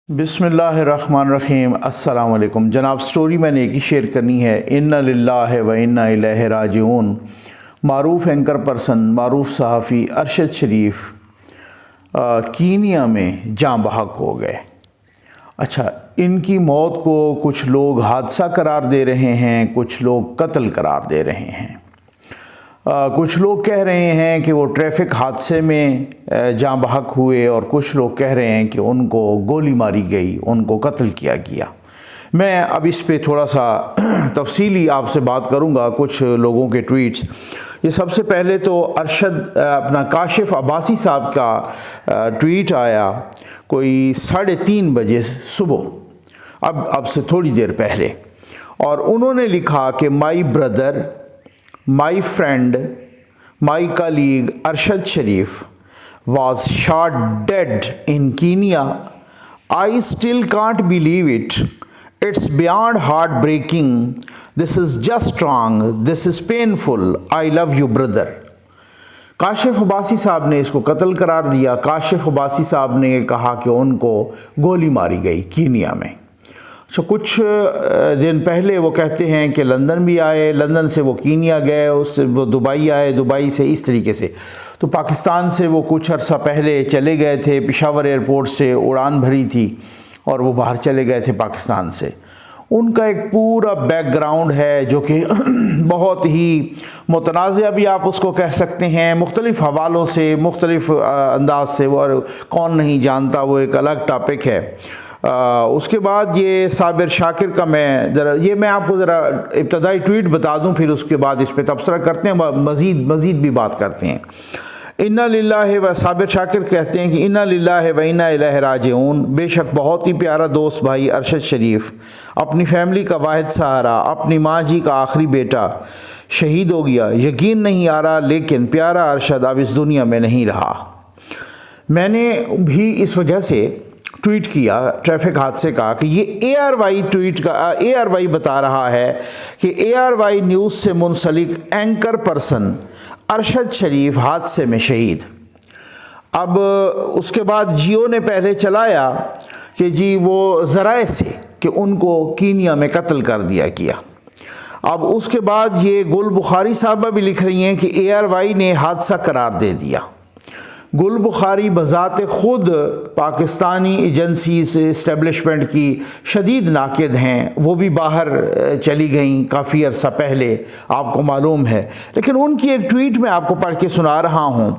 بسم اللہ الرحمن الرحیم۔ السلام علیکم جناب۔ سٹوری میں نے ایک ہی شیئر کرنی ہے۔ انا للہ و انا الیہ راجعون۔ معروف اینکر پرسن، معروف صحافی ارشد شریف کینیا میں جاں بحق ہو گئے۔ اچھا، ان کی موت کو کچھ لوگ حادثہ قرار دے رہے ہیں، کچھ لوگ قتل قرار دے رہے ہیں۔ کچھ لوگ کہہ رہے ہیں کہ وہ ٹریفک حادثے میں جاں بحق ہوئے، اور کچھ لوگ کہہ رہے ہیں کہ ان کو گولی ماری گئی، ان کو قتل کیا گیا۔ میں اب اس پہ تھوڑا سا تفصیلی آپ سے بات کروں گا، کچھ لوگوں کے ٹویٹس۔ یہ سب سے پہلے تو اپنا کاشف عباسی صاحب کا ٹویٹ آیا کوئی 3:30 بجے صبح، اب سے تھوڑی دیر پہلے، اور انہوں نے لکھا کہ my brother, my friend, my colleague Arshad Sharif was shot dead in Kenya. I still can't believe it. It's beyond heartbreaking. This is just wrong. This is painful. I love you, brother. Kashif Abbasi صاحب نے اس کو قتل قرار دیا۔ کاشف عباسی صاحب نے کہا کہ ان کو گولی ماری گئی کینیا میں۔ کچھ دن پہلے وہ کہتے ہیں کہ لندن بھی آئے، لندن سے وہ کینیا گئے، اس سے وہ دبئی آئے، دبئی سے اس طریقے سے تو پاکستان سے وہ کچھ عرصہ پہلے چلے گئے تھے، پشاور ایئرپورٹ سے اڑان بھری تھی اور وہ باہر چلے گئے تھے پاکستان سے۔ ان کا ایک پورا بیک گراؤنڈ ہے جو کہ بہت ہی متنازع بھی آپ اس کو کہہ سکتے ہیں، مختلف حوالوں سے، مختلف انداز سے، وہ کون نہیں جانتا، وہ ایک الگ ٹاپک ہے۔ اس کے بعد یہ صابر شاکر کا میں آپ کو ذرا ابتدائی ٹویٹ بتا دوں، پھر اس کے بعد اس پہ تبصرہ کرتے ہیں، مزید بھی بات کرتے ہیں۔ انا للہ و صابر شاکر کہتے ہیں کہ انا للہ و انا الیہ راجعون۔ بے شک بہت ہی پیارا دوست بھائی ارشد شریف، اپنی فیملی کا واحد سہارا، اپنی ماں جی کا آخری بیٹا شہید ہو گیا۔ یقین نہیں آ رہا، لیکن پیارا ارشد اب اس دنیا میں نہیں رہا۔ میں نے بھی اس وجہ سے ٹویٹ کیا ٹریفک حادثے کا کہ یہ اے آر وائی بتا رہا ہے کہ اے آر وائی نیوز سے منسلک اینکر پرسن ارشد شریف حادثے میں شہید۔ اب اس کے بعد جیو نے پہلے چلایا کہ جی وہ ذرائع سے کہ ان کو کینیا میں قتل کر دیا گیا۔ اب اس کے بعد یہ گل بخاری صاحبہ بھی لکھ رہی ہیں کہ اے آر وائی نے حادثہ قرار دے دیا۔ گل بخاری بذات خود پاکستانی ایجنسیز اسٹیبلشمنٹ کی شدید ناقد ہیں، وہ بھی باہر چلی گئیں کافی عرصہ پہلے، آپ کو معلوم ہے، لیکن ان کی ایک ٹویٹ میں آپ کو پڑھ کے سنا رہا ہوں۔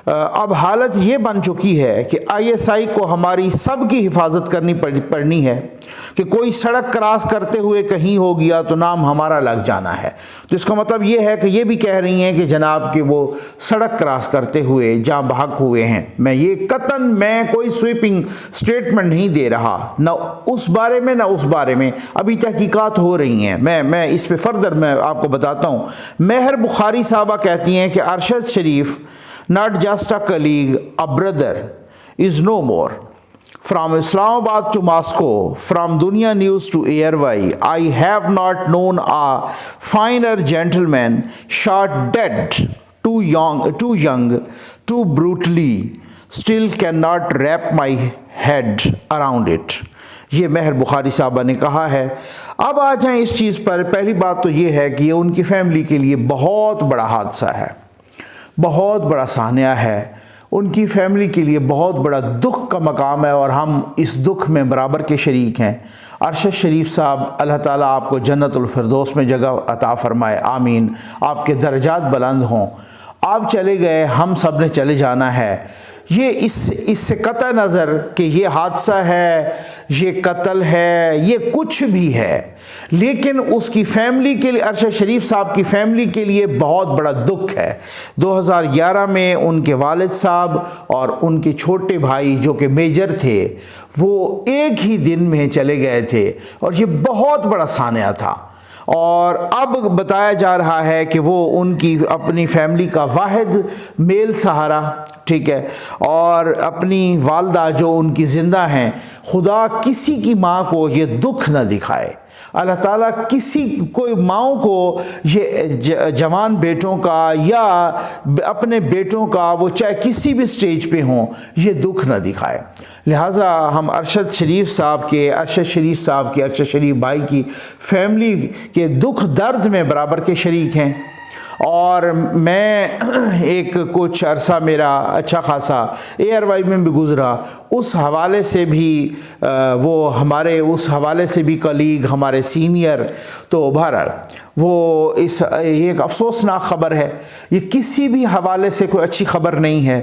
اب حالت یہ بن چکی ہے کہ آئی ایس آئی کو ہماری سب کی حفاظت کرنی پڑنی ہے کہ کوئی سڑک کراس کرتے ہوئے کہیں ہو گیا تو نام ہمارا لگ جانا ہے۔ تو اس کا مطلب یہ ہے کہ یہ بھی کہہ رہی ہیں کہ جناب کہ وہ سڑک کراس کرتے ہوئے جاں بحق ہوئے ہیں۔ میں کوئی سویپنگ سٹیٹمنٹ نہیں دے رہا، نہ اس بارے میں نہ اس بارے میں، ابھی تحقیقات ہو رہی ہیں۔ میں اس پہ فردر میں آپ کو بتاتا ہوں۔ مہر بخاری صاحبہ کہتی ہیں کہ ارشد شریف not just a colleague, a brother, is no more. From Islamabad to Moscow, from Dunya News to ARY, I have not known a finer gentleman shot dead, too young, too brutally. Still cannot wrap my head around it. یہ مہر بخاری صاحبہ نے کہا ہے۔ اب آ جائیں اس چیز پر۔ پہلی بات تو یہ ہے کہ یہ ان کی فیملی کے لیے بہت بڑا حادثہ ہے، بہت بڑا سانحہ ہے، ان کی فیملی کے لیے بہت بڑا دکھ کا مقام ہے، اور ہم اس دکھ میں برابر کے شریک ہیں۔ ارشد شریف صاحب، اللہ تعالیٰ آپ کو جنت الفردوس میں جگہ عطا فرمائے، آمین۔ آپ کے درجات بلند ہوں۔ آپ چلے گئے، ہم سب نے چلے جانا ہے۔ یہ اس سے قطع نظر کہ یہ حادثہ ہے، یہ قتل ہے، یہ کچھ بھی ہے، لیکن اس کی فیملی کے لیے، ارشد شریف صاحب کی فیملی کے لیے بہت بڑا دکھ ہے۔ 2011 میں ان کے والد صاحب اور ان کے چھوٹے بھائی جو کہ میجر تھے، وہ ایک ہی دن میں چلے گئے تھے، اور یہ بہت بڑا سانحہ تھا۔ اور اب بتایا جا رہا ہے کہ وہ ان کی اپنی فیملی کا واحد میل سہارا، ٹھیک ہے، اور اپنی والدہ جو ان کی زندہ ہیں، خدا کسی کی ماں کو یہ دکھ نہ دکھائے۔ اللہ تعالیٰ کسی کوئی ماؤں کو یہ جوان بیٹوں کا یا اپنے بیٹوں کا، وہ چاہے کسی بھی سٹیج پہ ہوں، یہ دکھ نہ دکھائے۔ لہٰذا ہم ارشد شریف صاحب کے، ارشد شریف بھائی کی فیملی کے دکھ درد میں برابر کے شریک ہیں، اور میں ایک کچھ عرصہ میرا اچھا خاصا ARY میں بھی گزرا، اس حوالے سے بھی وہ ہمارے اس حوالے سے بھی کلیگ، ہمارے سینئر، تو بہرحال وہ یہ ایک افسوسناک خبر ہے، یہ کسی بھی حوالے سے کوئی اچھی خبر نہیں ہے،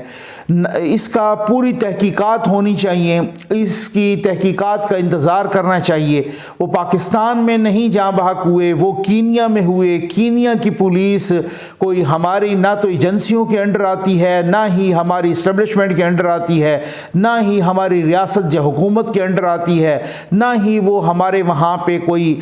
اس کا پوری تحقیقات ہونی چاہیے، اس کی تحقیقات کا انتظار کرنا چاہیے۔ وہ پاکستان میں نہیں جاں بحق ہوئے، وہ کینیا میں ہوئے۔ کینیا کی پولیس کوئی ہماری نہ تو ایجنسیوں کے انڈر آتی ہے، نہ ہی ہماری اسٹیبلشمنٹ کے انڈر آتی ہے، نہ ہی ہماری ریاست حکومت کے انڈر آتی ہے، نہ ہی وہ ہمارے وہاں پہ کوئی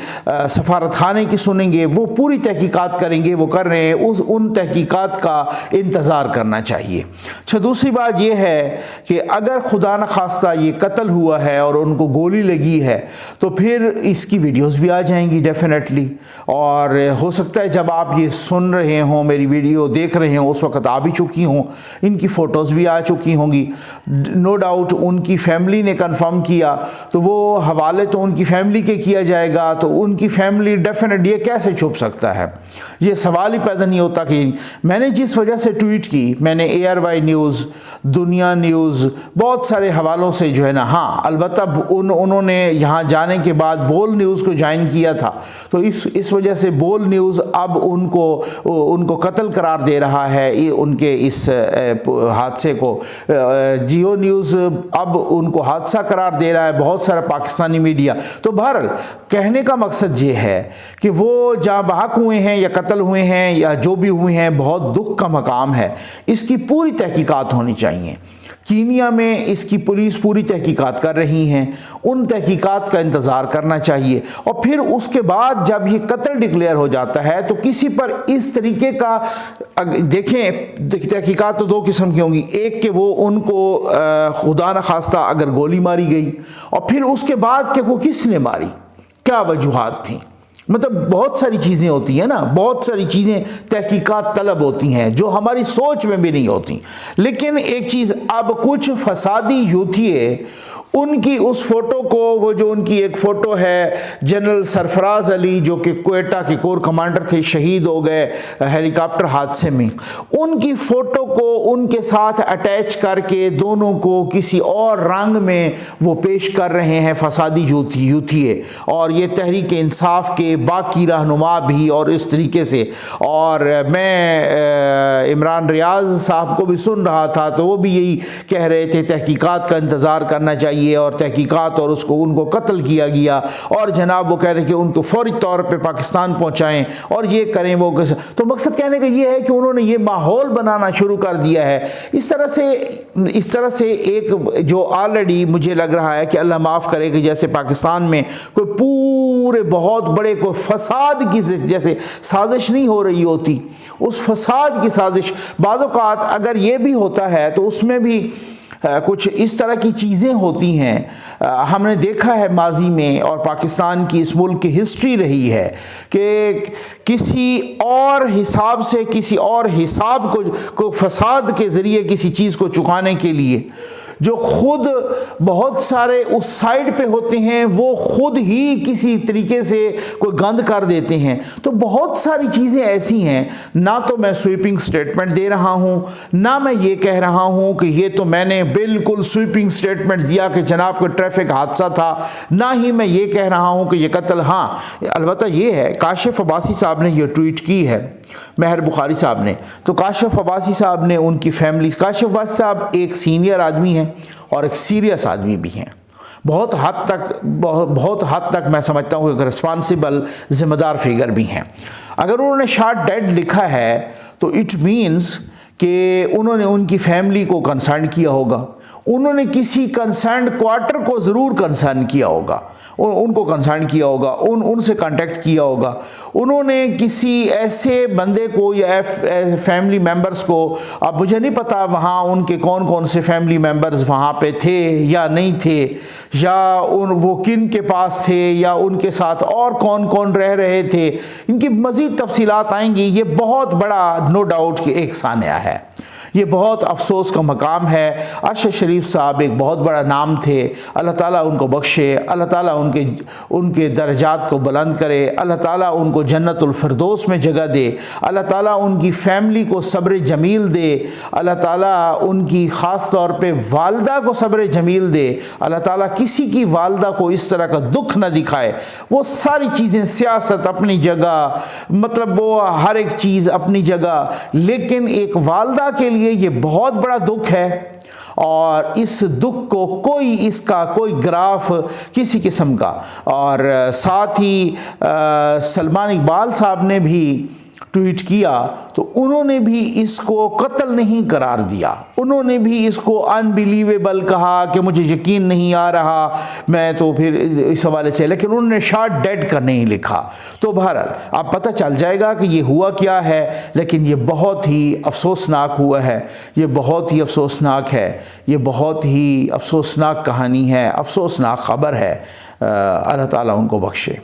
سفارت خانے کی سنیں گے۔ وہ پوری تحقیقات کریں گے، وہ کر رہے ہیں، ان تحقیقات کا انتظار کرنا چاہیے۔ اچھا، دوسری بات یہ ہے کہ اگر خدا نخواستہ یہ قتل ہوا ہے اور ان کو گولی لگی ہے تو پھر اس کی ویڈیوز بھی آ جائیں گی ڈیفینیٹلی، اور ہو سکتا ہے جب آپ یہ سن رہے ہوں، میری ویڈیو دیکھ رہے ہوں، اس وقت آ بھی چکی ہوں، ان کی فوٹوز بھی آ چکی ہوں گی۔ نو ڈاؤٹ ان کی فیملی نے کنفرم کیا تو وہ حوالے تو ان کی فیملی کے کیا جائے گا، تو ان کی فیملی ڈیفینیٹ یہ کیسے چھپ سکتا ہے؟ یہ سوال ہی پیدا نہیں ہوتا۔ کہ میں نے جس وجہ سے ٹویٹ کی، میں نے ARY نیوز، دنیا نیوز، بہت سارے حوالوں سے جو ہے نا، ہاں البتہ انہوں نے یہاں جانے کے بعد بول نیوز کو جوائن کیا تھا، تو اس وجہ سے بول نیوز اب ان کو قتل قرار دے رہا ہے ان کے اس حادثے کو۔ جیو نیوز اب ان کو حادثہ قرار دے رہا ہے، بہت سارا پاکستانی میڈیا۔ تو بہرحال کہنے کا مقصد یہ ہے کہ وہ جہاں بحق ہوئے ہیں یا قتل ہوئے ہیں یا جو بھی ہوئے ہیں، بہت دکھ کا مقام ہے، اس کی پوری تحقیقات ہونی چاہیے۔ کینیا میں اس کی پولیس پوری تحقیقات کر رہی ہیں، ان تحقیقات کا انتظار کرنا چاہیے، اور پھر اس کے بعد جب یہ قتل ڈکلیئر ہو جاتا ہے تو کسی پر اس طریقے کا، دیکھیں تحقیقات تو دو قسم کی ہوں گی، ایک کہ وہ ان کو خدا نخواستہ اگر گولی ماری گئی، اور پھر اس کے بعد کہ وہ کس نے ماری، کیا وجوہات تھیں، مطلب بہت ساری چیزیں ہوتی ہیں نا، بہت ساری چیزیں تحقیقات طلب ہوتی ہیں جو ہماری سوچ میں بھی نہیں ہوتی۔ لیکن ایک چیز، اب کچھ فسادی یوتھیے ان کی اس فوٹو کو، وہ جو ان کی ایک فوٹو ہے جنرل سرفراز علی جو کہ کوئٹہ کے کور کمانڈر تھے، شہید ہو گئے ہیلی کاپٹر حادثے میں، ان کی فوٹو کو ان کے ساتھ اٹیچ کر کے دونوں کو کسی اور رنگ میں وہ پیش کر رہے ہیں فسادی یوتھیے، اور یہ تحریک انصاف کے باقی رہنما بھی اور اس طریقے سے۔ اور میں عمران ریاض صاحب کو بھی سن رہا تھا تو وہ بھی یہی کہہ رہے تھے تحقیقات کا انتظار کرنا چاہیے، اور تحقیقات، اور ان کو قتل کیا گیا، اور جناب وہ کہہ رہے کہ ان کو فوری طور پہ پاکستان پہنچائیں اور یہ کریں وہ کریں۔ تو مقصد کہنے کا یہ ہے کہ انہوں نے یہ ماحول بنانا شروع کر دیا ہے اس طرح سے ایک جو آلریڈی مجھے لگ رہا ہے کہ اللہ معاف کرے کہ جیسے پاکستان میں کوئی پورے بہت بڑے کوئی فساد کی جیسے سازش نہیں ہو رہی ہوتی، اس فساد کی سازش بعض اوقات اگر یہ بھی ہوتا ہے تو اس میں بھی کچھ اس طرح کی چیزیں ہوتی ہیں۔ ہم نے دیکھا ہے ماضی میں، اور پاکستان کی اس ملک کی ہسٹری رہی ہے کہ کسی اور حساب سے کسی اور حساب کو فساد کے ذریعے کسی چیز کو چکانے کے لیے جو خود بہت سارے اس سائڈ پہ ہوتے ہیں وہ خود ہی کسی طریقے سے کوئی گند کر دیتے ہیں۔ تو بہت ساری چیزیں ایسی ہیں، نہ تو میں سویپنگ سٹیٹمنٹ دے رہا ہوں، نہ میں یہ کہہ رہا ہوں کہ یہ تو میں نے بالکل سویپنگ سٹیٹمنٹ دیا کہ جناب کوئی ٹریفک حادثہ تھا، نہ ہی میں یہ کہہ رہا ہوں کہ یہ قتل۔ ہاں البتہ یہ ہے، کاشف عباسی صاحب نے یہ ٹویٹ کی ہے، مہر بخاری صاحب نے، تو کاشف عباسی صاحب نے ان کی فیملی، کاشف عباسی صاحب ایک سینئر آدمی ہیں اور ایک سیریس آدمی بھی ہیں، بہت حد تک میں سمجھتا ہوں کہ رسپانسیبل ذمہ دار فگر بھی ہیں۔ اگر انہوں نے شاٹ ڈیڈ لکھا ہے تو اٹ مینز کہ انہوں نے ان کی فیملی کو کنسرن کیا ہوگا، انہوں نے کسی کنسرنڈ کوارٹر کو ضرور کنسرن کیا ہوگا، ان کو کنسرن کیا ہوگا، ان سے کانٹیکٹ کیا ہوگا، انہوں نے کسی ایسے بندے کو یا فیملی ممبرز کو، اب مجھے نہیں پتا وہاں ان کے کون کون سے فیملی ممبرز وہاں پہ تھے یا نہیں تھے، یا وہ کن کے پاس تھے، یا ان کے ساتھ اور کون کون رہ رہے تھے، ان کی مزید تفصیلات آئیں گی۔ یہ بہت بڑا نو ڈاؤٹ کہ ایک سانحہ ہے، یہ بہت افسوس کا مقام ہے۔ ارشد شریف صاحب ایک بہت بڑا نام تھے، اللہ تعالیٰ ان کو بخشے، اللہ تعالیٰ ان کے درجات کو بلند کرے، اللہ تعالیٰ ان کو جنت الفردوس میں جگہ دے، اللہ تعالیٰ ان کی فیملی کو صبر جمیل دے، اللہ تعالیٰ ان کی خاص طور پہ والدہ کو صبر جمیل دے، اللہ تعالیٰ کسی کی والدہ کو اس طرح کا دکھ نہ دکھائے۔ وہ ساری چیزیں، سیاست اپنی جگہ، مطلب وہ ہر ایک چیز اپنی جگہ، لیکن ایک والدہ کے لیے یہ بہت بڑا دکھ ہے، اور اس دکھ کو اس کا کوئی گراف کسی قسم کا، اور ساتھ ہی سلمان اقبال صاحب نے بھی ٹویٹ کیا تو انہوں نے بھی اس کو قتل نہیں قرار دیا، انہوں نے بھی اس کو انبیلیویبل کہا کہ مجھے یقین نہیں آ رہا، میں تو پھر اس حوالے سے، لیکن انہوں نے شارٹ ڈیڈ کا نہیں لکھا۔ تو بہرحال اب پتہ چل جائے گا کہ یہ ہوا کیا ہے، لیکن یہ بہت ہی افسوسناک ہوا ہے، یہ بہت ہی افسوسناک ہے، یہ بہت ہی افسوسناک کہانی ہے، افسوسناک خبر ہے۔ اللہ تعالیٰ ان کو بخشے۔